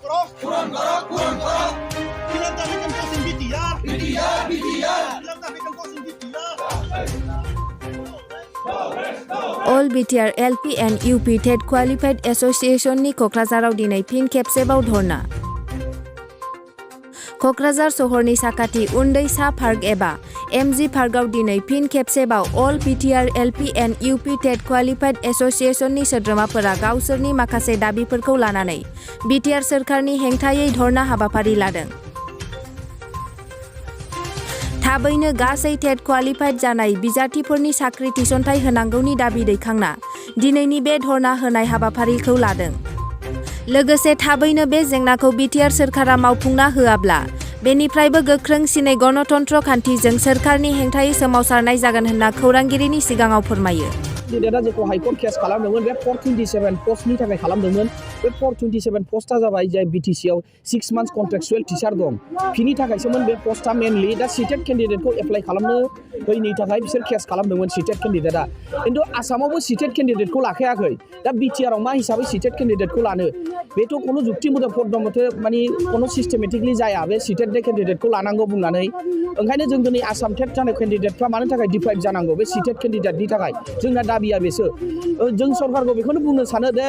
পূরণ করো বিনার দাবিকে কোচিং বিটিআর বিনার দাবিকে coaching BTR All BTR LP and UP TET Qualified Association ni K'Krazharaw dinai pin खेबसेबाव धरना क'क्राझार सहरनि साखाथि उन्दैसा पार्क एबा MG पार्कआव दिनै फिन खेबसेबाव All BTR LP and UP TET Qualified Association नि सोद्रोमाफोरा गावसोरनि माखासे दाबिफोरखौ लानानै BTR सोरखारनि हेंथायै धरना हाबाफारि लादों। थाबैनो गासै टेट क्वालिफाइड जानाय बिजाथिफोरनि साख्रि थिसनथाइ होनांगौनि दाबि दैखांना दिनैनि बे धरना होनाय हाबाफारिखौ लादों। लोगोसे थाबैनो बे जेंनाखौ BTR सोरखारा मावफुंना होआब्ला बेनिफ्रायबो गोख्रोंसिनै गणतन्त्र खान्थिजों सोरखारनि हेंथायै सोमावसारनाय जागोन होनना खौरांगिरिनि सिगाङाव फोरमायो। केन्डिडेटआ जेखौ हाइकर्ट केस खालामदोंमोन बे 427 पस्टनि थाखाय खालामदोंमोन। बे 427 पस्टआ जाबाय जाय BTCआव 6 मान्थ्स कन्ट्रेक्चुएल टिचार दं बिनि थाखायसोमोन बे पस्टआ मेनलि दा सिटेट केन्डिडेटखौ एप्लाइ खालामनो होयैनि थाखाय बिसोर केस खालामदोंमोन सिटेट केन्डिडेटआ। खिन्थु आसामावबो सिटेट केन्डिडेटखौ लाखायाखै। दा BTRआव मा हिसाबै सिटेट केन्डिडेटखौ लानो बेथ' कोनो जुक्तिबोध पद मथे माने कोनो सिस्टेमेटिकलि जाया बे सिटेट केन्डिडेटखौ लानांगौ बुंनानै। ओंखायनो जों दिनै आसाम टेट जानाय केन्डिडेटफ्रा मानो थाखाय डिप्राइभ जानांगौ बे सिटेट केन्डिडेटनि थाखाय जोंना दाबिया बेसो। जों सरकारखौ बेखौनो बुंनो सानो दे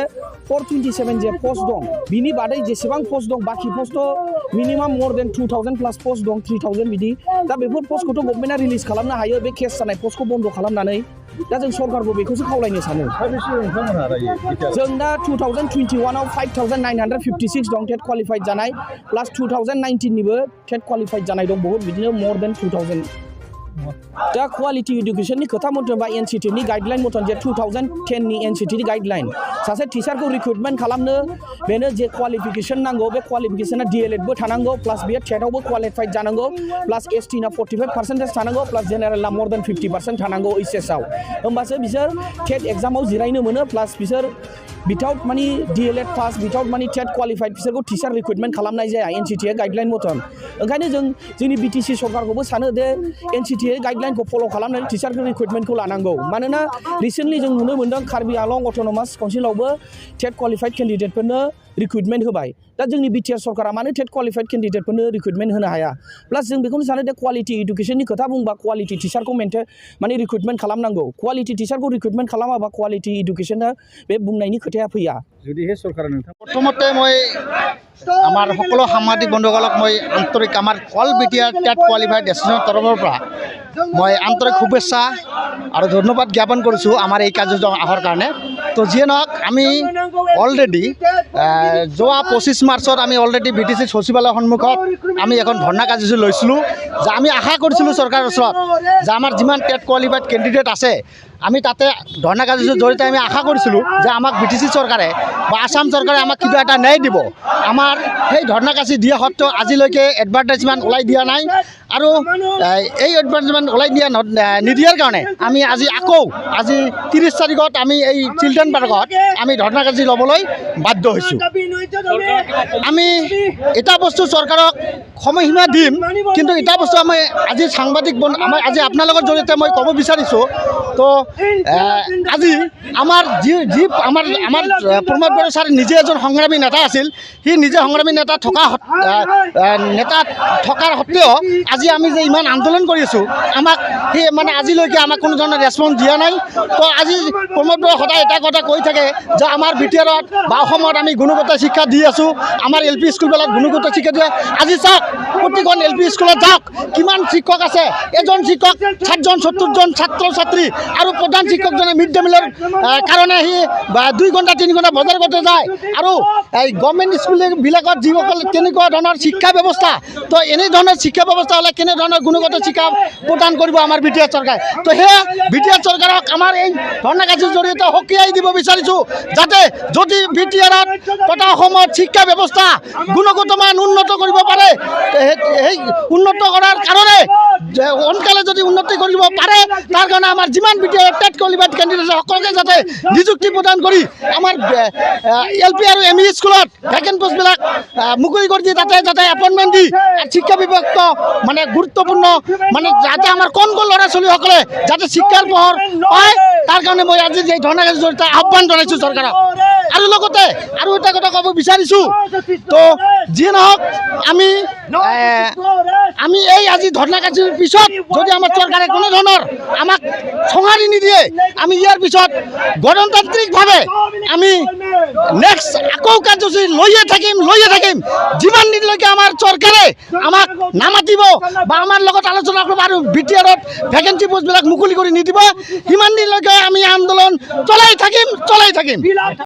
427 जे पस्ट दं बिनि बादै जेसेबां पस्ट दं बाखि पस्टथ' मिनिमाम मोर देन 2000 प्लास पस्ट दं 3000 बिदि। दा बेफोर पस्टखौथ' गभर्नमेन्टआ रिलिज खालामनो हायो बे केस जानाय पस्टखौ बन्द खालामनानै। दा जों सरकारखौ बेखौसो खावलायनो सानो। जों दा 2021आव 5956 दं टेट क्वालिफाइड जानाय प्लास 2019 निबो टेट क्वालिफाइड जानाय दं बहुत बिदिनो मोर देन 2000। दा क्वालिटी एडुकेशननि खोथा मथे बा एनसिटिनि गाइडलाइन मथन जे 2010 नि एनसिटिनि गाइडलाइन सासे टिचारखौ रिक्रुटमेन्ट खालामनो बेनो जे क्वालिफिकेशन नांगौ बे क्वालिफिकेशना DLED बो थानांगौ प्लास बियो टेटआवबो क्वालिफाइड जानांगौ प्लास ST ना 45% थानांगौ प्लास जेनेरेलना मोर देन 50% थानांगौ HS आव। होमबासो बिसोर टेट एग्जामाव जिरायनो मोनो प्लास बिसोर विदाउट मानि DLED पास विदाउट मानि टेट क्वालिफाइड बिसोरखौ टिचार रिक्रुटमेन्ट खालामनाय जाया एनसिटिआ गाइडलाइन मथन। ओंखायनो जों जोंनि BTC सरकारखौबो सानो दे एनसिटिआ गाइडलाइनखौ फल' खालामनानै टिचारखौ रिक्रुटमेन्टखौ लानांगौ। मानोना रिसेन्टलि जों नुनो मोन्दों कार्बि आलं अट'नमास काउन्सिलावबो टेट क्वालिफाइड केन्डिडेटफोरनो रिक्रुटमेन्ट होबाय। दा जोंनि BTR सरकारा मानो टेट क्वालिफाइड केन्डिडेटफोरनो रिक्रुटमेन्ट होनो हाया। प्लास जों बेखौनो सानो दे क्वालिटी एडुकेशननि खोथा बुंबा क्वालिटी टिचारखौ माने रिक्रुटमेन्ट खालामनांगौ। क्वालिटी टिचारखौ रिक्रुटमेन्ट खालामाबा क्वालिटी एडुकेशना बे बुंनायनि खोथाया फैया। जुदिহে চৰকাৰে প্ৰথমতে মই আমাৰ সকলো সাংবাদিক বন্ধুসকলক মই আন্তৰিক আমাৰ অল BTR টেট কোৱালিফাইড এছ'চিয়েশ্যনৰ তৰফৰ পৰা মই আন্তৰিক শুভেচ্ছা আৰু ধন্যবাদ জ্ঞাপন কৰিছোঁ আমাৰ এই কাৰ্যসূচী অহাৰ কাৰণে। তো যিয়ে নহওক আমি অলৰেডি যোৱা 25 মাৰ্চত আমি অলৰেডি BTC সচিবালয়ৰ সন্মুখত আমি এখন ধৰ্ণা কাৰ্যসূচী লৈছিলোঁ যে আমি আশা কৰিছিলোঁ চৰকাৰৰ ওচৰত যে আমাৰ যিমান টেট কোৱালিফাইড কেণ্ডিডেট আছে আমি তাতে ধৰ্ণা কাৰ্যসূচীৰ জৰিয়তে আমি আশা কৰিছিলোঁ যে আমাক BTC চৰকাৰে বা আসাম চৰকাৰে আমাক কিবা এটা ন্যায় দিব। আমাৰ সেই ধৰ্ণা কাৰ্যসূচী দিয়া সত্ত্বেও আজিলৈকে এডভাৰটাইজমেণ্ট ওলাই দিয়া নাই আৰু এই এডভাৰটাইজমেণ্ট ওলাই দিয়া নিদিয়াৰ কাৰণে আমি আজি 30 তাৰিখত আমি এই চিলড্ৰেন পাৰ্কত আমি ধৰ্ণা কাৰ্যসূচী ল'বলৈ বাধ্য হৈছোঁ। আমি এটা বস্তু চৰকাৰক সময়সীমা দিম কিন্তু এটা বস্তু আমি আজি সাংবাদিক আমাৰ আজি আপোনালোকৰ জৰিয়তে মই ক'ব বিচাৰিছোঁ। তো আজি আমাৰ আমাৰ প্ৰমোদ বড়ো ছাৰ নিজে এজন সংগ্ৰামী নেতা আছিল। সি নিজে সংগ্ৰামী নেতা থকাৰ সত্ত্বেও আজি আমি যে ইমান আন্দোলন কৰি আছোঁ আমাক সি মানে আজিলৈকে আমাক কোনো ধৰণৰ ৰেছপন্স দিয়া নাই। তো আজি প্ৰমোদ বড়োৱে সদায় এটা কথা কৈ থাকে যে আমাৰ BTRত বা অসমত আমি গুণগত শিক্ষা দি আছোঁ আমাৰ LP স্কুলবিলাক গুণগত শিক্ষা দিয়ে। আজি চাওক প্ৰতিখন LP স্কুলত যাওক কিমান শিক্ষক আছে এজন শিক্ষক 60জন 70জন ছাত্ৰ ছাত্ৰী আৰু প্ৰধান শিক্ষকজনে মিড ডে মিলৰ কাৰণে সি 2 ঘণ্টা 3 ঘণ্টা বজাৰ কৰতে যায়। আৰু এই গভৰ্ণমেণ্ট স্কুলবিলাকত যিসকল তেনেকুৱা ধৰণৰ শিক্ষা ব্যৱস্থা তো এনে ধৰণৰ শিক্ষা ব্যৱস্থা হ'লে কেনে ধৰণৰ গুণগত শিক্ষা প্ৰদান কৰিব আমাৰ BTR চৰকাৰে। তো সেয়া BTR চৰকাৰক আমাৰ এই ধৰ্ণা কাৰ্যসূচীৰ জৰিয়তে সকীয়াই দিব বিচাৰিছোঁ যাতে যদি BTRত তথা অসমত শিক্ষা ব্যৱস্থা গুণগত মান উন্নত কৰিব পাৰে সেই উন্নত কৰাৰ কাৰণে সোনকালে যদি উন্নতি কৰিব পাৰে তাৰ কাৰণে আমাৰ যিমান BTR টেট কোৱালিফাইড কেণ্ডিডেট সকলোকে যাতে নিযুক্তি প্ৰদান কৰি আমাৰ LP আৰু ME স্কুলত ভেকেণ্ট পোষ্টবিলাক মুকলি কৰি দিয়ে যাতে এপইণ্টমেণ্ট দি শিক্ষা বিভাগটো মানে গুৰুত্বপূৰ্ণ মানে যাতে আমাৰ কণ ল'ৰা ছোৱালীসকলে যাতে শিক্ষাৰ পোহৰ পায় তাৰ কাৰণে মই আজি এই ধৰ্ণা কাৰ্যসূচীত আহ্বান জনাইছোঁ চৰকাৰক আৰু লগতে আৰু এটা কথা ক'ব বিচাৰিছোঁ তো যিয়ে নহওক আমি এই আজি ধৰ্ণা কাৰ্যসূচীৰ পিছত যদি আমাৰ চৰকাৰে কোনো ধৰণৰ আমাক সঁহাৰি নিদিয়ে আমি ইয়াৰ পিছত গণতান্ত্ৰিকভাৱে আমি নেক্সট আকৌ কাৰ্যসূচী লৈয়ে থাকিম যিমান দিনলৈকে আমাৰ চৰকাৰে আমাক নামাতিব বা আমাৰ লগত আলোচনা কৰিব আৰু BTRত ভেকেঞ্চি পোষ্টবিলাক মুকলি কৰি নিদিব সিমান দিনলৈকে আমি আন্দোলন চলাই থাকিম